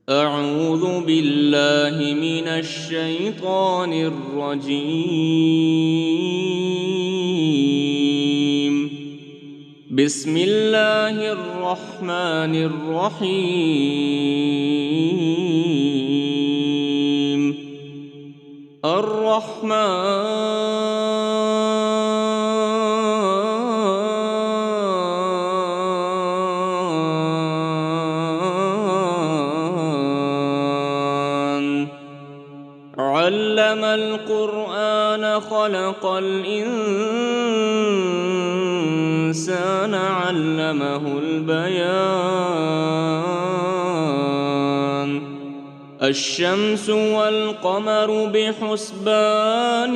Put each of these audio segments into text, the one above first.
أعوذ بالله من الشيطان الرجيم. بسم الله الرحمن الرحيم. علم القرآن خلق الإنسان علمه البيان. الشمس والقمر بحسبان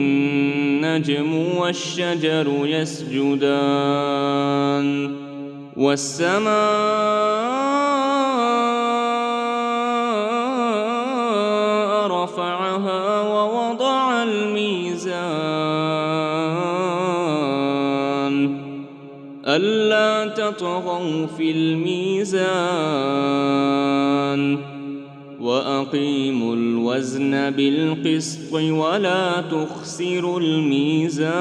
والنجم والشجر يسجدان والسماء رفعها ووضع الميزان ألا تطغوا في الميزان وأقيموا الوزن بالقسط ولا تخسروا الميزان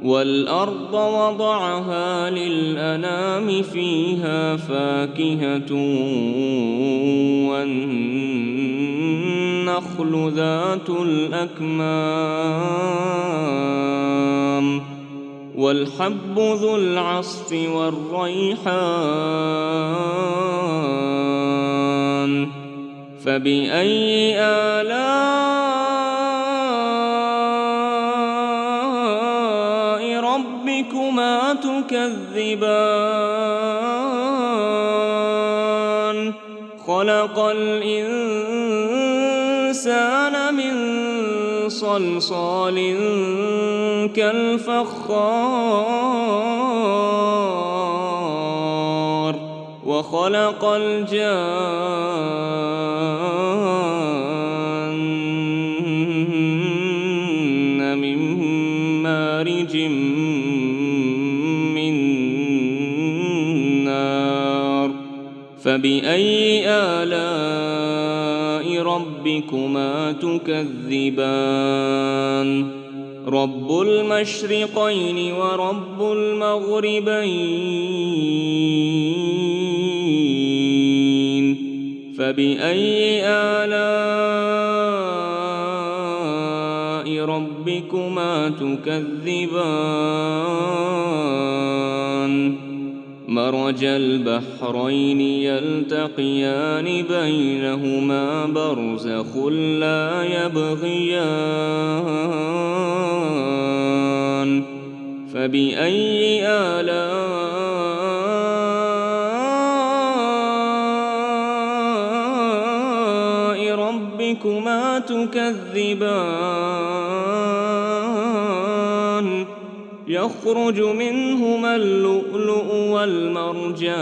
والأرض وضعها للأنام فيها فاكهة والنخل ذات الأكمام والحب ذو العصف والريحان فبأي آلاء ربكما تكذبان خلق الإنسان من صلصال كالفخار وخلق الجان من مارج من نار فبأي آلاء ربكما تكذبان رب المشرقين ورب المغربين فبأي آلاء ربكما تكذبان مرج البحرين يلتقيان بينهما برزخ لا يبغيان فبأي آلاء ربكما تكذبان يخرج منهما اللؤلؤ والمرجان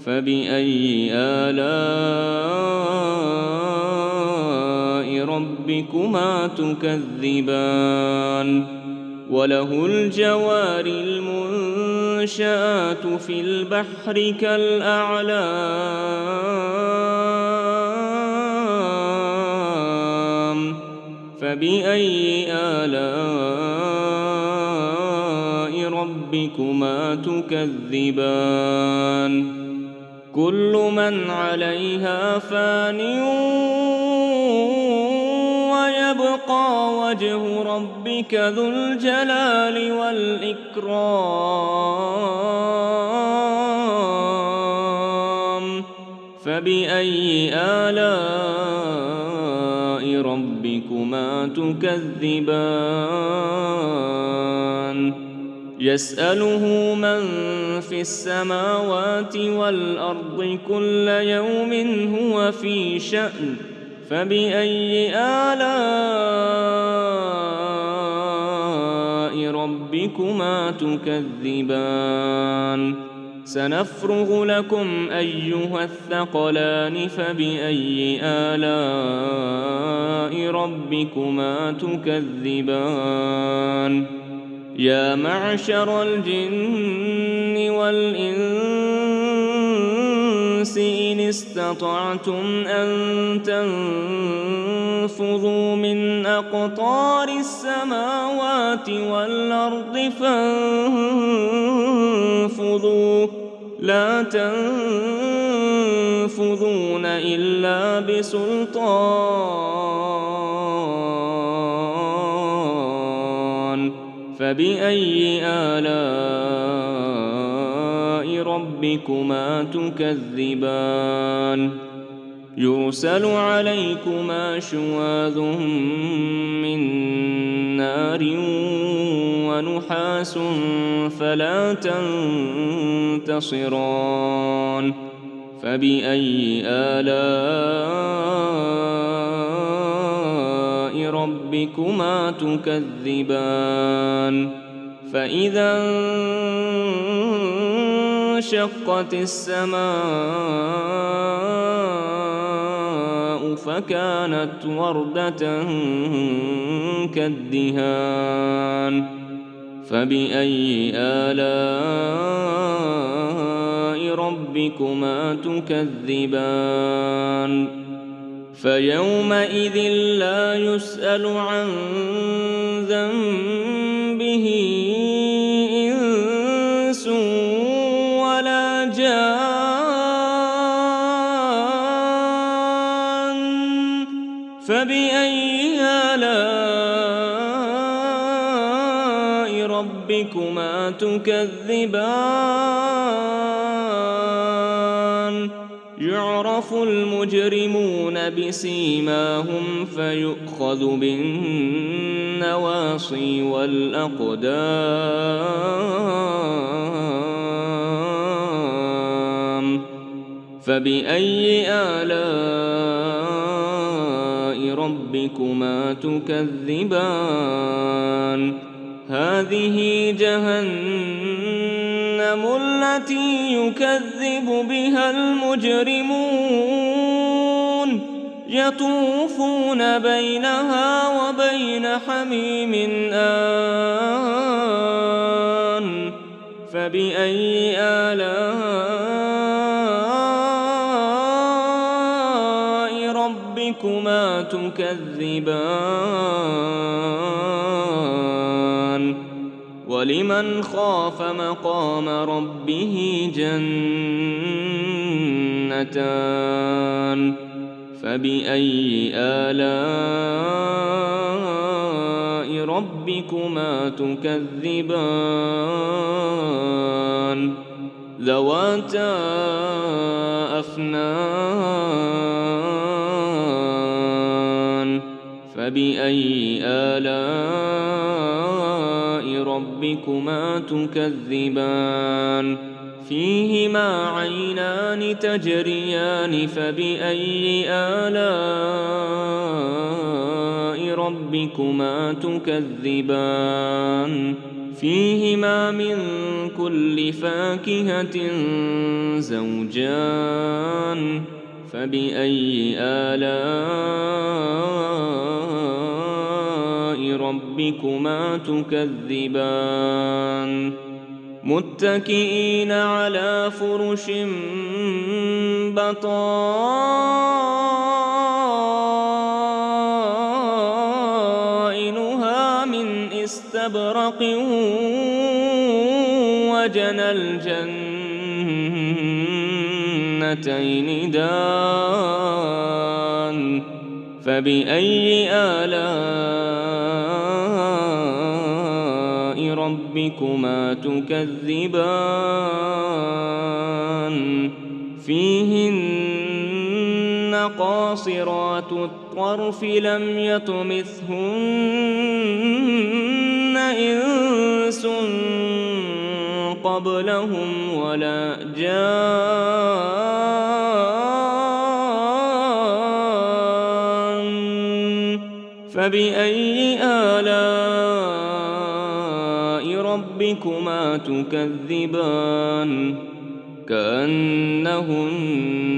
فبأي آلاء ربكما تكذبان وله الجوار المنشآت في البحر كالأعلام فبأي آلاء ربكما تكذبان كل من عليها فان ويبقى وجه ربك ذو الجلال والإكرام فبأي آلاء ربكما تكذبان يسأله من في السماوات والأرض كل يوم هو في شأن فبأي آلاء ربكما تكذبان سنفرغ لكم أيها الثقلان فبأي آلاء ربكما تكذبان يا معشر الجن والإنس إن استطعتم أن تنفذوا من أقطار السماوات والأرض فانفذوا لا تنفذون إلا بسلطان فبأي آلاء ربكما تكذبان يرسل عليكما شواظ من نار ونحاس فلا تنتصران فبأي آلاء ربكما تكذبان فإذا انشقت السماء فكانت وردة كالدهان فبأي آلاء ربكما تكذبان فيومئذ لا يسأل عن ذنبه إنس ولا جان فبأي آلاء ربكما تكذبان يعرف المجرمون بسيماهم فيؤخذ بالنواصي والأقدام فبأي آلاء ربكما تكذبان هذه جهنم التي يكذب بها المجرمون يطوفون بينها وبين حميم آن فبأي آلاء ربكما تكذبان ولمن خاف مقام ربه جنتان فبأي آلاء ربكما تكذبان ذواتا أفنان فبأي آلاء ربكما تكذبان فيهما عينان تجريان فبأي آلاء ربكما تكذبان فيهما من كل فاكهة زوجان فبأي آلاء ربكما تكذبان متكئين على فرش بطائنها من استبرق وجنى الجنتين دان فبأي آلاء ربكما تكذبان فيهن قاصرات الطرف لم يطمثهن إنس قبلهم ولا جان فبأي آلاء ربكما تكذبان كأنهن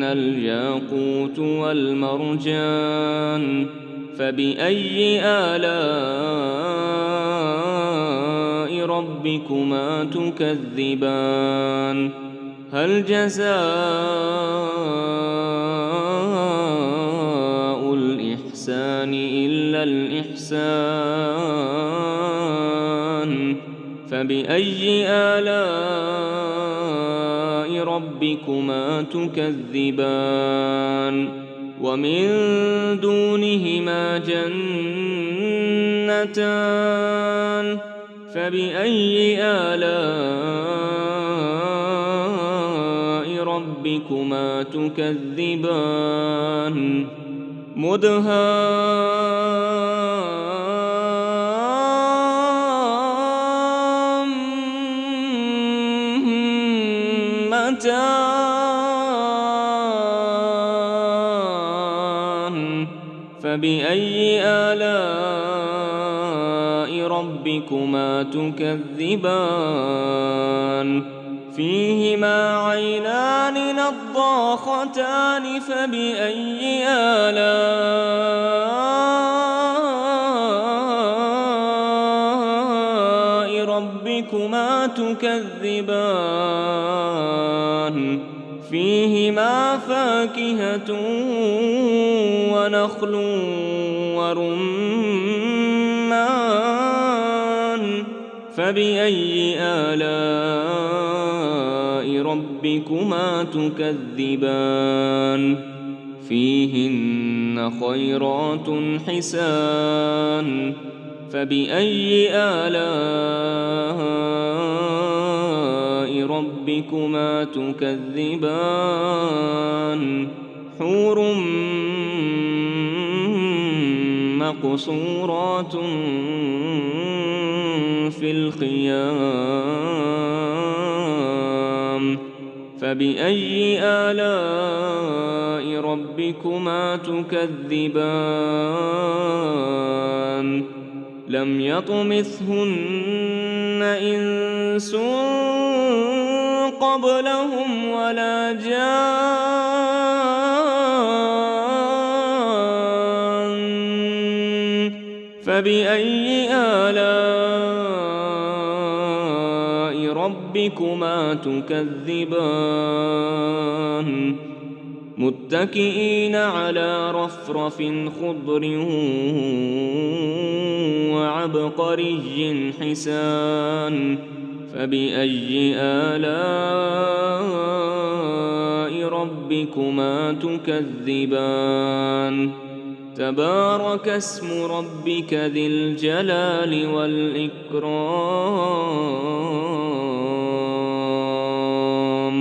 الياقوت والمرجان فبأي آلاء ربكما تكذبان هل جزاء الإحسان إلا الإحسان فبأي آلاء ربكما تكذبان ومن دونهما جنتان فبأي آلاء ربكما تكذبان مدهامتان فبأي آلاء ربكما تكذبان فيهما عينان نضاختان فبأي آلاء ربكما تكذبان فيهما فاكهة ونخل ورمان فبأي آلاء ربكما تكذبان فيهن خيرات حسان فبأي آلاء ربكما تكذبان حور مقصورات في الخيام فبأي آلاء ربكما تكذبان لم يطمثهن إنس قبلهم ولا جان فبأي آلاء ربكما تكذبان متكئين على رفرف خضر وعبقري حسان فبأي آلاء ربكما تكذبان تبارك اسم ربك ذي الجلال والإكرام